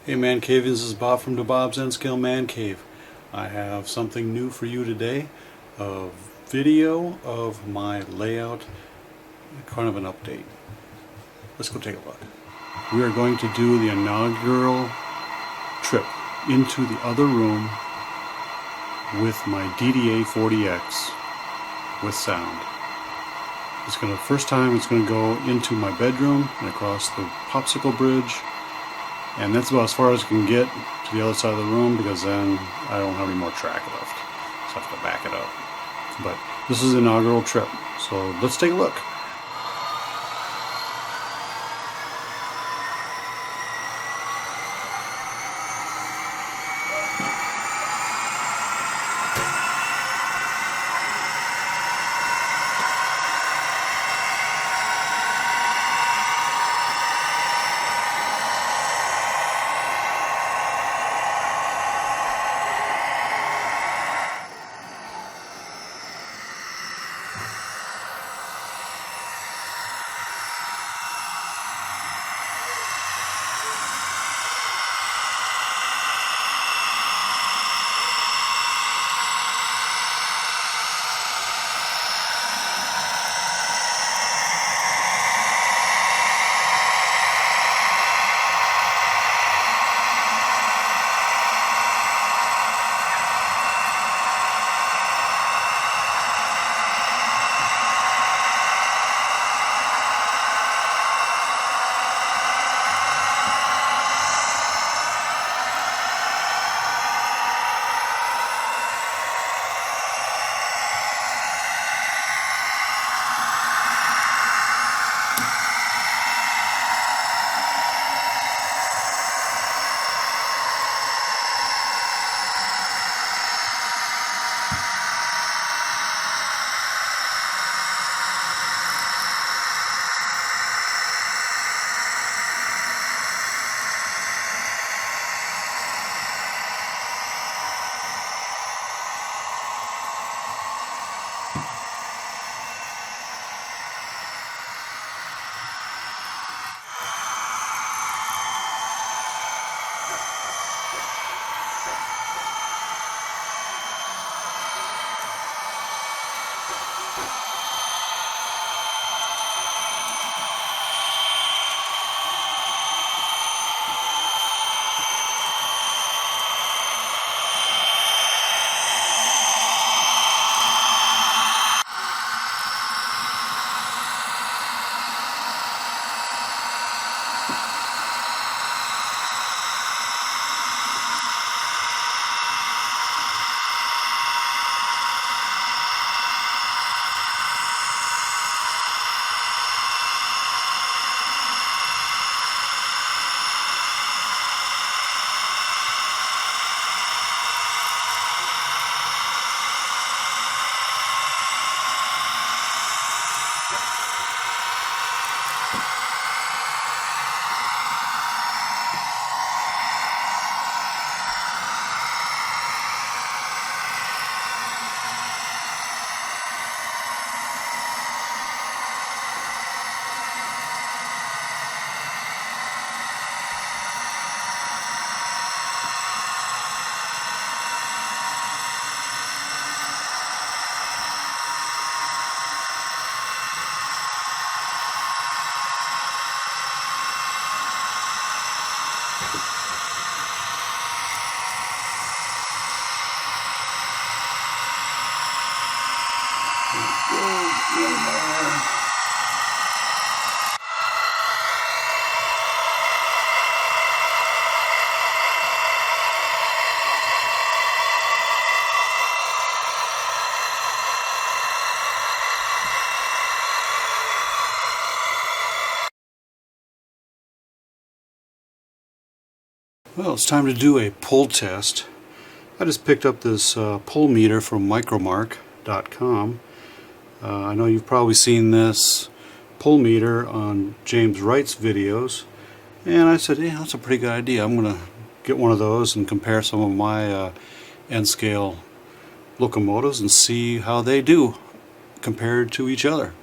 Hey ManCave, this is Bob from Bob's N-Scale ManCave. I have something new for you today, a video of my layout, kind of an update. Let's go take a look. We are going to do the inaugural trip into the other room with my DDA 40X with sound. First time it's going to go into my bedroom and across the popsicle bridge. And that's about as far as I can get to the other side of the room, because then I don't have any more track left. So I have to back it up. But this is the inaugural trip, so let's take a look. Well, it's time to do a pull test. I just picked up this pull meter from micromark.com. I know you've probably seen this pull meter on James Wright's videos, and I said, yeah, that's a pretty good idea. I'm going to get one of those and compare some of my N-scale locomotives and see how they do compared to each other,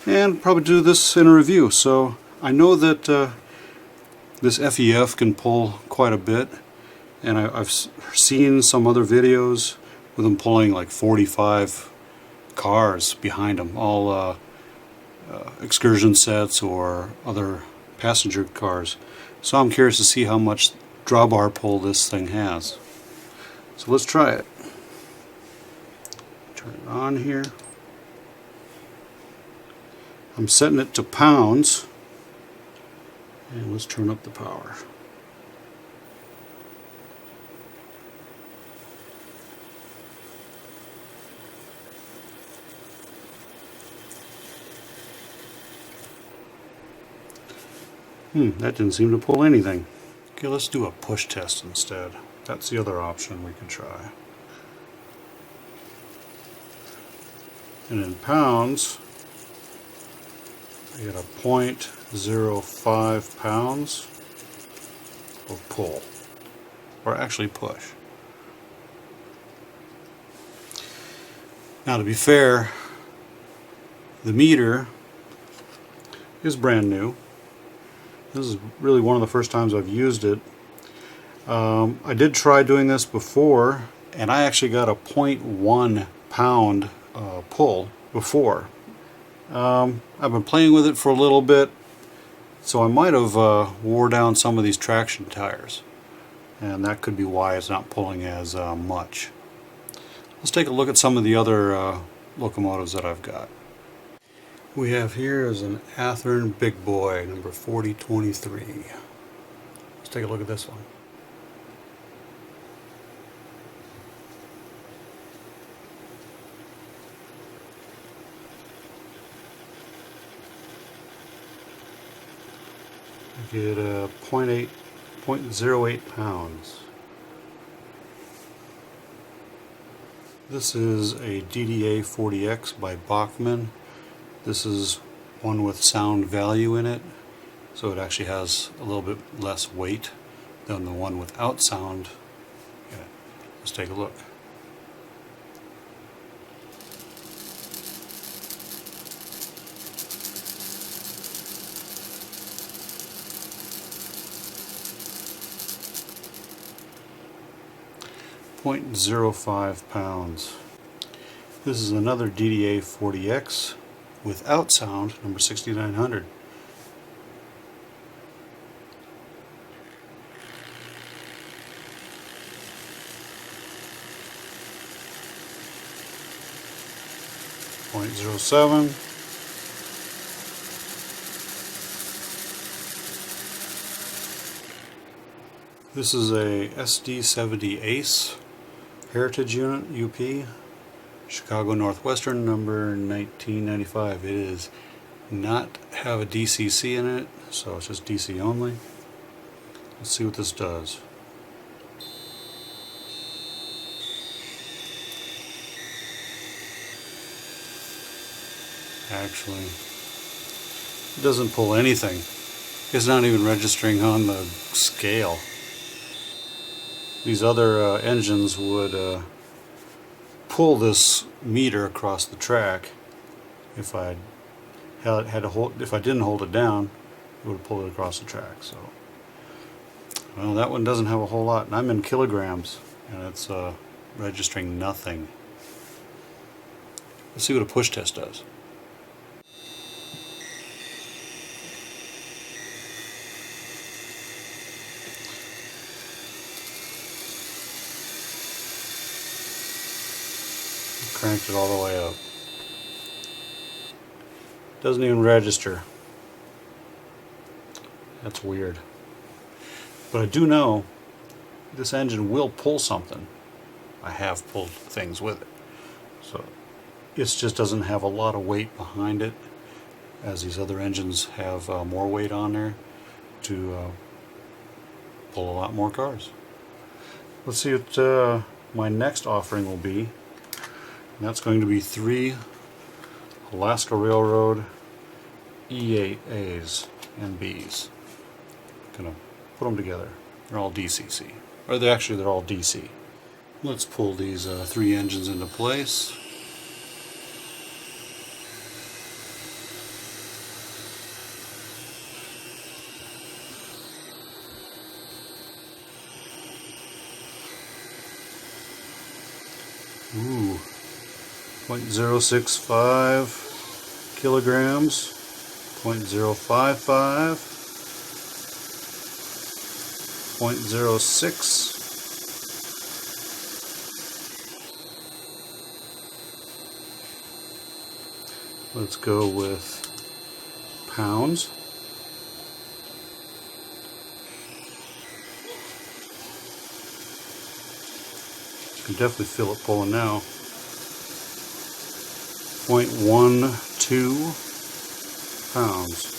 and probably do this in a review. So I know that This FEF can pull quite a bit, and I've seen some other videos with them pulling like 45 cars behind them, all excursion sets or other passenger cars. So I'm curious to see how much drawbar pull this thing has. So let's try it. Turn it on here. I'm setting it to pounds, and let's turn up the power. That didn't seem to pull anything. Okay, let's do a push test instead. That's the other option we could try. And in pounds, I get a 0.05 pounds of pull, or actually push. Now, to be fair, the meter is brand new. This is really one of the first times I've used it. I did try doing this before, and I actually got a 0.1 pound pull before. I've been playing with it for a little bit, so I might have wore down some of these traction tires, and that could be why it's not pulling as much. Let's take a look at some of the other locomotives that I've got. We have here is an Athearn Big Boy, number 4023. Let's take a look at this one. I get a 0.08 pounds. This is a DDA 40X by Bachmann. This is one with sound value in it, so it actually has a little bit less weight than the one without sound. Yeah, let's take a look. .05 pounds. This is another DDA 40X without sound, number 6900. .07. This is a SD70 Ace Heritage Unit UP, Chicago Northwestern, number 1995. It is not have a DCC in it, so it's just DC only. Let's see what this does. Actually, it doesn't pull anything. It's not even registering on the scale. These other engines would pull this meter across the track. If I didn't hold it down, it would pull it across the track. So, well, that one doesn't have a whole lot, and I'm in kilograms, and it's registering nothing. Let's see what a push test does. Cranked it all the way up. Doesn't even register. That's weird. But I do know this engine will pull something. I have pulled things with it. So it just doesn't have a lot of weight behind it, as these other engines have more weight on there to pull a lot more cars. Let's see what my next offering will be. And that's going to be 3 Alaska Railroad E8As and Bs. Gonna put them together. They're all DCC. Or they're all DC. Let's pull these 3 engines into place. Ooh, 0.065 kilograms, 0.055, 0.06, let's go with pounds. You can definitely feel it pulling now. 0.12 pounds.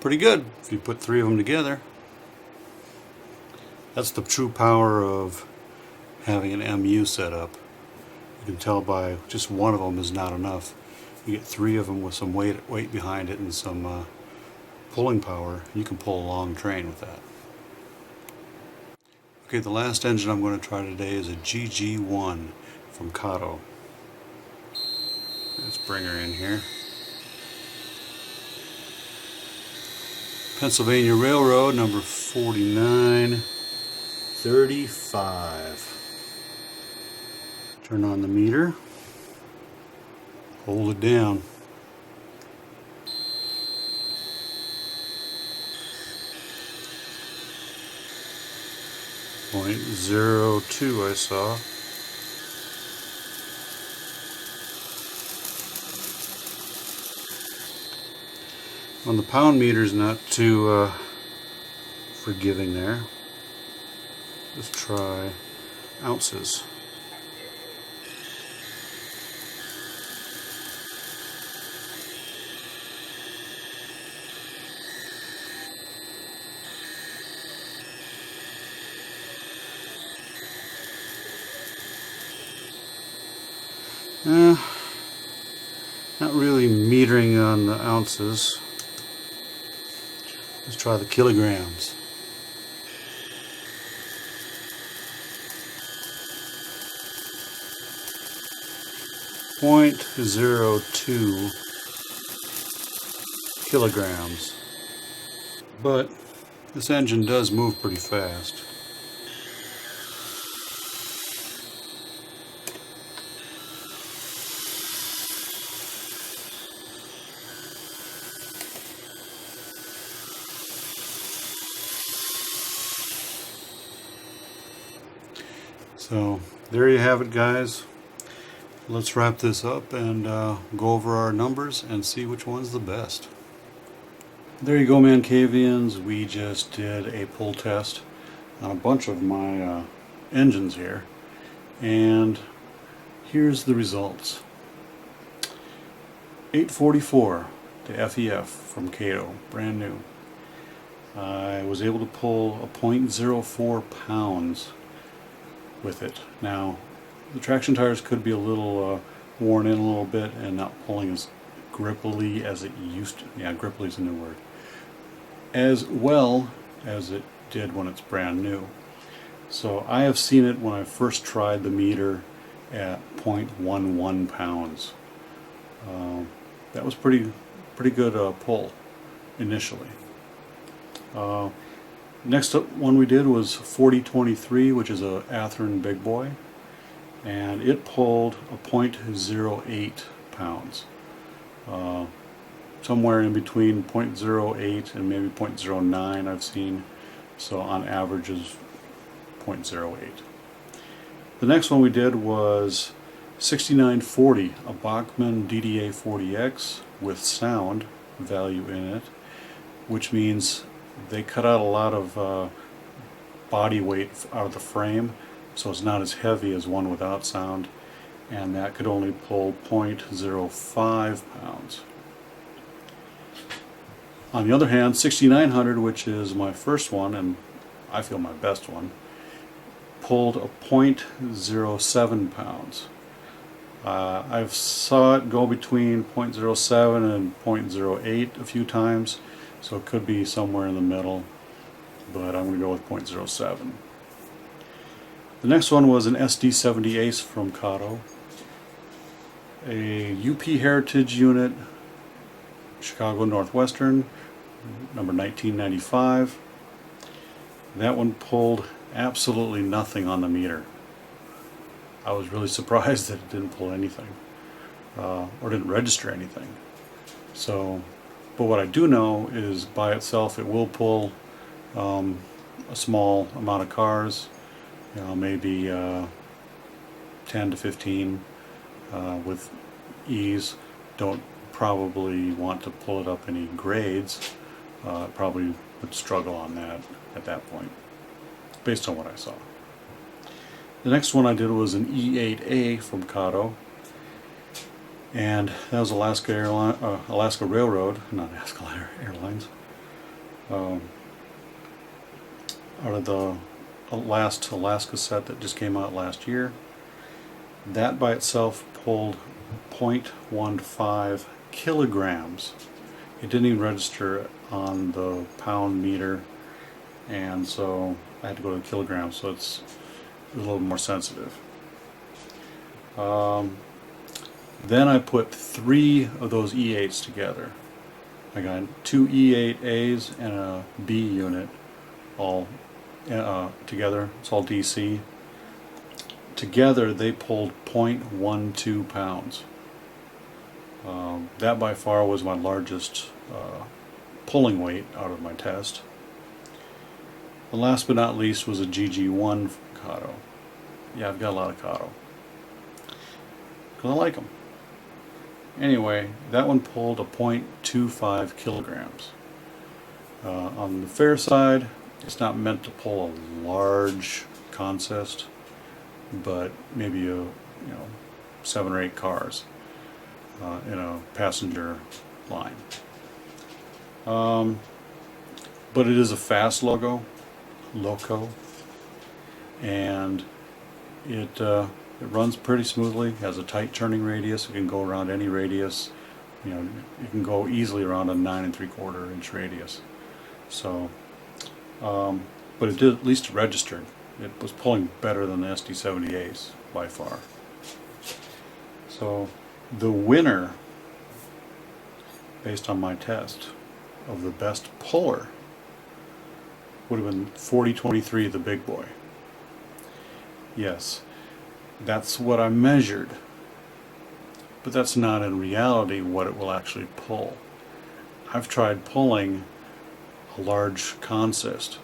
Pretty good if you put 3 of them together. That's the true power of having an MU set up. You can tell by just one of them is not enough. You get 3 of them with some weight behind it and some pulling power. You can pull a long train with that. Okay, the last engine I'm going to try today is a GG1 from Kato. Let's bring her in here. Pennsylvania Railroad, number 4935. Turn on the meter. Hold it down. .02 I saw. On the pound meter's not too forgiving there. Let's try ounces. Not really metering on the ounces. Let's try the kilograms. .02 kilograms. But this engine does move pretty fast. So there you have it, guys. Let's wrap this up and go over our numbers and see which one's the best. There you go, ManCavians. We just did a pull test on a bunch of my engines here, and here's the results. 844 to FEF from Kato, brand new. I was able to pull a 0.04 pounds with it. Now, the traction tires could be a little worn in a little bit and not pulling as grippily as it used to. Yeah, grippily is a new word. As well as it did when it's brand new. So I have seen it when I first tried the meter at 0.11 pounds. That was pretty good pull initially. Next up one we did was 4023, which is a Athearn big boy, and it pulled a 0.08 pounds. Somewhere in between 0.08 and maybe 0.09 I've seen, so on average is 0.08. The next one we did was 6940, a Bachmann DDA 40X with sound value in it, which means they cut out a lot of body weight out of the frame, so it's not as heavy as one without sound, and that could only pull 0.05 pounds. On the other hand, 6900, which is my first one and I feel my best one, pulled a 0.07 pounds. I've saw it go between 0.07 and 0.08 a few times, so it could be somewhere in the middle, but I'm going to go with 0.07. The next one was an SD70 Ace from Kato, a UP Heritage unit, Chicago Northwestern, number 1995. That one pulled absolutely nothing on the meter. I was really surprised that it didn't pull anything, or didn't register anything. So, but what I do know is by itself it will pull a small amount of cars, you know, maybe 10 to 15 with ease. Don't probably want to pull it up any grades. Probably would struggle on that at that point, based on what I saw. The next one I did was an E8A from Kato, and that was Alaska Railroad, not Alaska Airlines. Out of the last Alaska set that just came out last year. That by itself pulled 0.15 kilograms. It didn't even register on the pound meter, and so I had to go to kilograms, so it's a little more sensitive. Then I put 3 of those E8s together. I got 2 E8As and a B unit all together. It's all DC. Together they pulled 0.12 pounds. That by far was my largest pulling weight out of my test. And last but not least was a GG1 from Kato. Yeah, I've got a lot of Kato, because I like them. Anyway, that one pulled a 0.25 kilograms. On the fair side, it's not meant to pull a large consist, but maybe 7 or 8 cars in a passenger line. But it is a fast loco, and it runs pretty smoothly. Has a tight turning radius. It can go around any radius. You know, you can go easily around a 9 3/4 inch radius. So, but it did at least registered. It was pulling better than the SD70As by far. So, the winner, based on my test, of the best puller would have been 4023, the big boy. Yes, that's what I measured, but that's not in reality what it will actually pull. I've tried pulling a large consist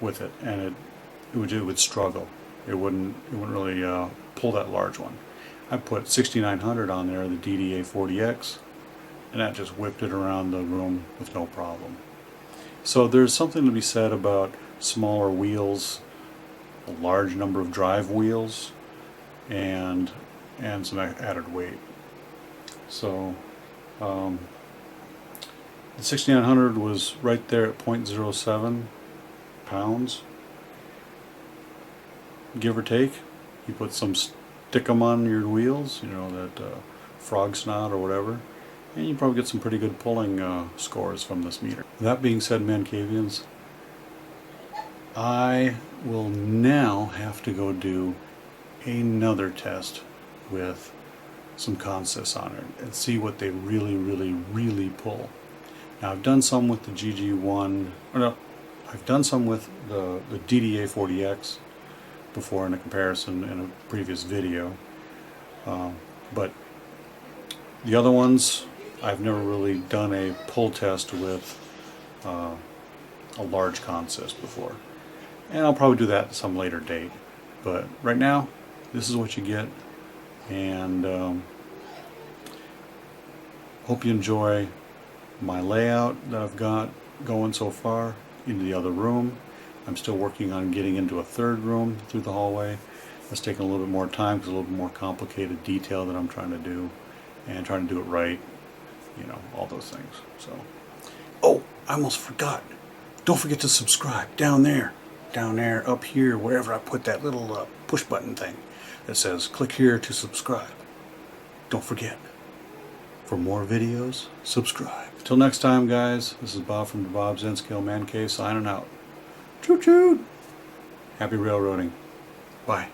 with it, and it would struggle. It wouldn't really pull that large one. I put 6900 on there, the DDA 40X, and that just whipped it around the room with no problem. So there's something to be said about smaller wheels, a large number of drive wheels, and some added weight. So the 6900 was right there at 0.07 pounds, give or take. You put some stickum on your wheels, you know, that frog snot or whatever, and you probably get some pretty good pulling scores from this meter. That being said, ManCavians, I will now have to go do another test with some consists on it and see what they really pull. Now I've done some with the GG1, or no, I've done some with the DDA 40X before in a comparison in a previous video, but the other ones I've never really done a pull test with a large consist before, and I'll probably do that at some later date. But right now, this is what you get, and hope you enjoy my layout that I've got going so far into the other room. I'm still working on getting into a third room through the hallway. It's taking a little bit more time because a little bit more complicated detail that I'm trying to do, and trying to do it right, you know, all those things. So, oh, I almost forgot. Don't forget to subscribe down there, up here, wherever I put that little push button thing that says click here to subscribe. Don't forget. For more videos, subscribe. Till next time, guys, this is Bob from Bob's N-Scale ManCave signing out. Choo choo! Happy railroading. Bye.